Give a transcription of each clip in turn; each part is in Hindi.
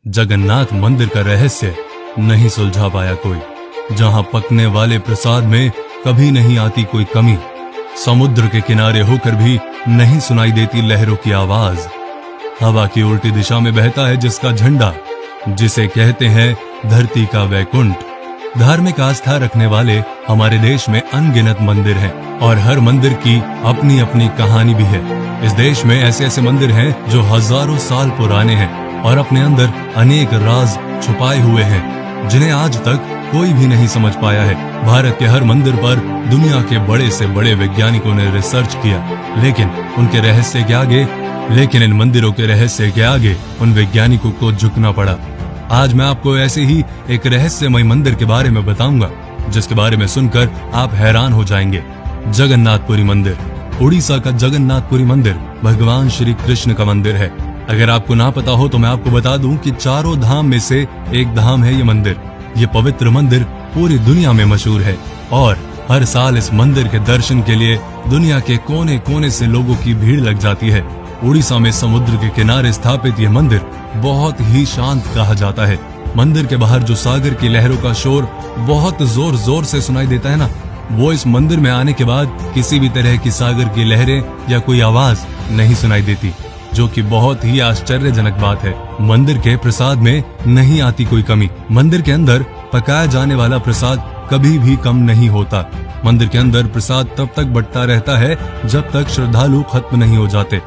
जगन्नाथ मंदिर का रहस्य नहीं सुलझा पाया कोई। जहां पकने वाले प्रसाद में कभी नहीं आती कोई कमी, समुद्र के किनारे होकर भी नहीं सुनाई देती लहरों की आवाज, हवा की उल्टी दिशा में बहता है जिसका झंडा, जिसे कहते हैं धरती का वैकुंठ। धार्मिक आस्था रखने वाले हमारे देश में अनगिनत मंदिर हैं और हर मंदिर की अपनी अपनी कहानी भी है। इस देश में ऐसे ऐसे मंदिर हैं जो हजारों साल पुराने हैं और अपने अंदर अनेक राज छुपाए हुए हैं जिन्हें आज तक कोई भी नहीं समझ पाया है। भारत के हर मंदिर पर दुनिया के बड़े से बड़े वैज्ञानिकों ने रिसर्च किया, लेकिन इन मंदिरों के रहस्य के आगे उन वैज्ञानिकों को झुकना पड़ा। आज मैं आपको ऐसे ही एक रहस्यमय मंदिर के बारे में बताऊंगा जिसके बारे में सुनकर आप हैरान हो जाएंगे। जगन्नाथपुरी मंदिर। उड़ीसा का जगन्नाथपुरी मंदिर भगवान श्री कृष्ण का मंदिर है। अगर आपको ना पता हो तो मैं आपको बता दूं कि चारों धाम में से एक धाम है ये मंदिर। ये पवित्र मंदिर पूरी दुनिया में मशहूर है और हर साल इस मंदिर के दर्शन के लिए दुनिया के कोने कोने से लोगों की भीड़ लग जाती है। उड़ीसा में समुद्र के किनारे स्थापित यह मंदिर बहुत ही शांत कहा जाता है। मंदिर के बाहर जो सागर की लहरों का शोर बहुत जोर जोर से सुनाई देता है ना, वो इस मंदिर में आने के बाद किसी भी तरह की सागर की लहरें या कोई आवाज नहीं सुनाई देती, जो कि बहुत ही आश्चर्यजनक बात है। मंदिर के प्रसाद में नहीं आती कोई कमी। मंदिर के अंदर पकाया जाने वाला प्रसाद कभी भी कम नहीं होता। मंदिर के अंदर प्रसाद तब तक बढ़ता रहता है जब तक श्रद्धालु खत्म नहीं हो जाते।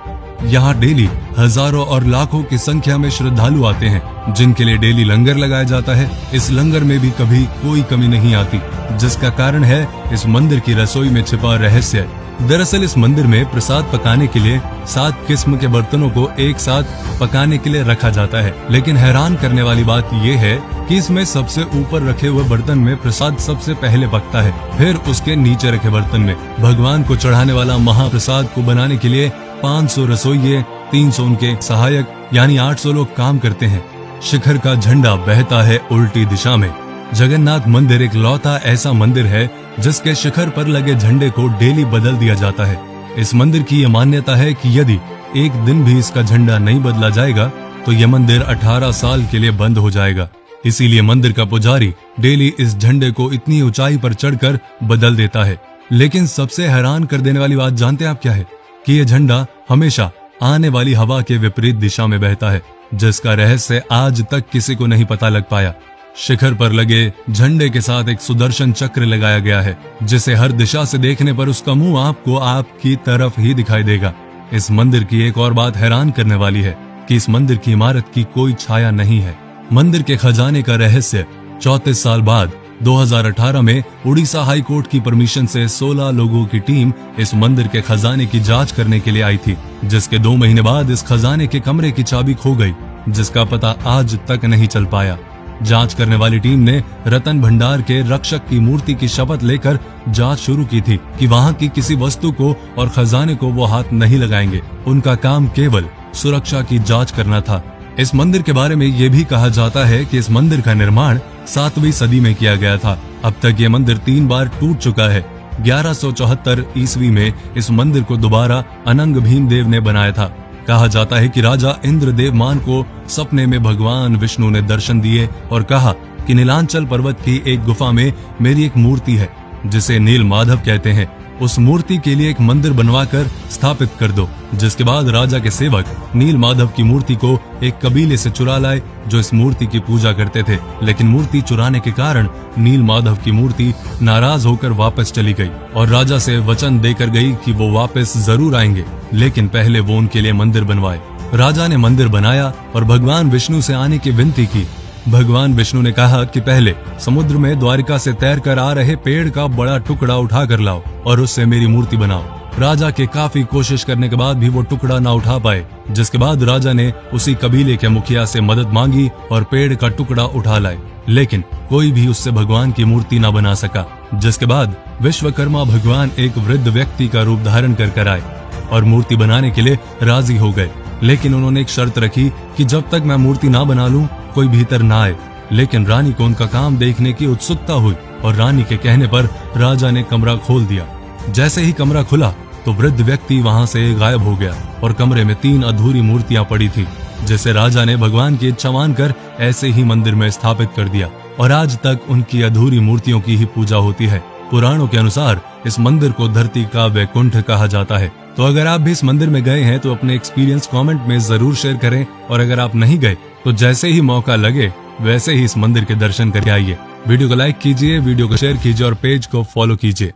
यहाँ डेली हजारों और लाखों की संख्या में श्रद्धालु आते हैं जिनके लिए डेली लंगर लगाया जाता है। इस लंगर में भी कभी कोई कमी नहीं आती, जिसका कारण है इस मंदिर की रसोई में छिपा रहस्य। दरअसल इस मंदिर में प्रसाद पकाने के लिए 7 किस्म के बर्तनों को एक साथ पकाने के लिए रखा जाता है, लेकिन हैरान करने वाली बात यह है कि इसमें सबसे ऊपर रखे हुए बर्तन में प्रसाद सबसे पहले पकता है, फिर उसके नीचे रखे बर्तन में। भगवान को चढ़ाने वाला महाप्रसाद को बनाने के लिए 500 रसोइये, 300 उनके सहायक यानी 800 लोग काम करते हैं। शिखर का झंडा बहता है उल्टी दिशा में। जगन्नाथ मंदिर एक लौता ऐसा मंदिर है जिसके शिखर पर लगे झंडे को डेली बदल दिया जाता है। इस मंदिर की यह मान्यता है कि यदि एक दिन भी इसका झंडा नहीं बदला जाएगा तो यह मंदिर 18 साल के लिए बंद हो जाएगा। इसीलिए मंदिर का पुजारी डेली इस झंडे को इतनी ऊंचाई पर चढ़कर बदल देता है। लेकिन सबसे हैरान कर देने वाली बात जानते हैं आप क्या है? कि यह झंडा हमेशा आने वाली हवा के विपरीत दिशा में बहता है, जिसका रहस्य आज तक किसी को नहीं पता लग पाया। शिखर पर लगे झंडे के साथ एक सुदर्शन चक्र लगाया गया है, जिसे हर दिशा से देखने पर उसका मुंह आपको आपकी तरफ ही दिखाई देगा। इस मंदिर की एक और बात हैरान करने वाली है कि इस मंदिर की इमारत की कोई छाया नहीं है। मंदिर के खजाने का रहस्य 34 साल बाद 2018 में उड़ीसा हाई कोर्ट की परमिशन से 16 लोगों की टीम इस मंदिर के खजाने की जांच करने के लिए आई थी, जिसके 2 महीने बाद इस खजाने के कमरे की चाबी खो गई, जिसका पता आज तक नहीं चल पाया। जांच करने वाली टीम ने रतन भंडार के रक्षक की मूर्ति की शपथ लेकर जांच शुरू की थी कि वहां की किसी वस्तु को और खजाने को वो हाथ नहीं लगाएंगे। उनका काम केवल सुरक्षा की जांच करना था। इस मंदिर के बारे में ये भी कहा जाता है कि इस मंदिर का निर्माण 7वीं सदी में किया गया था। अब तक ये मंदिर 3 बार टूट चुका है। 1174 ईस्वी में इस मंदिर को दोबारा अनंग भीमदेव ने बनाया था। कहा जाता है कि राजा इंद्रदेवमान को सपने में भगवान विष्णु ने दर्शन दिए और कहा कि नीलांचल पर्वत की एक गुफा में मेरी एक मूर्ति है जिसे नील माधव कहते हैं। उस मूर्ति के लिए एक मंदिर बनवाकर स्थापित कर दो। जिसके बाद राजा के सेवक नील माधव की मूर्ति को एक कबीले से चुरा लाए जो इस मूर्ति की पूजा करते थे, लेकिन मूर्ति चुराने के कारण नील माधव की मूर्ति नाराज होकर वापस चली गई और राजा से वचन देकर गई कि वो वापस जरूर आएंगे, लेकिन पहले वो उनके लिए मंदिर बनवाए। राजा ने मंदिर बनाया और भगवान विष्णु से आने की विनती की। भगवान विष्णु ने कहा कि पहले समुद्र में द्वारिका से तैरकर आ रहे पेड़ का बड़ा टुकड़ा उठा कर लाओ और उससे मेरी मूर्ति बनाओ। राजा के काफी कोशिश करने के बाद भी वो टुकड़ा ना उठा पाए, जिसके बाद राजा ने उसी कबीले के मुखिया से मदद मांगी और पेड़ का टुकड़ा उठा लाए, लेकिन कोई भी उससे भगवान की मूर्ति ना बना सका। जिसके बाद विश्वकर्मा भगवान एक वृद्ध व्यक्ति का रूप धारण कर आए और मूर्ति बनाने के लिए राजी हो गए, लेकिन उन्होंने एक शर्त रखी कि जब तक मैं मूर्ति ना बना लूं कोई भीतर ना आए। लेकिन रानी को उनका काम देखने की उत्सुकता हुई और रानी के कहने पर राजा ने कमरा खोल दिया। जैसे ही कमरा खुला तो वृद्ध व्यक्ति वहां से गायब हो गया और कमरे में 3 अधूरी मूर्तियां पड़ी थी। जिसे राजा ने भगवान की इच्छा मानकर ऐसे ही मंदिर में स्थापित कर दिया और आज तक उनकी अधूरी मूर्तियों की ही पूजा होती है। पुराणों के अनुसार इस मंदिर को धरती का वैकुंठ कहा जाता है। तो अगर आप भी इस मंदिर में गए हैं तो अपने एक्सपीरियंस कमेंट में जरूर शेयर करें, और अगर आप नहीं गए तो जैसे ही मौका लगे वैसे ही इस मंदिर के दर्शन करके आइए। वीडियो को लाइक कीजिए, वीडियो को शेयर कीजिए और पेज को फॉलो कीजिए।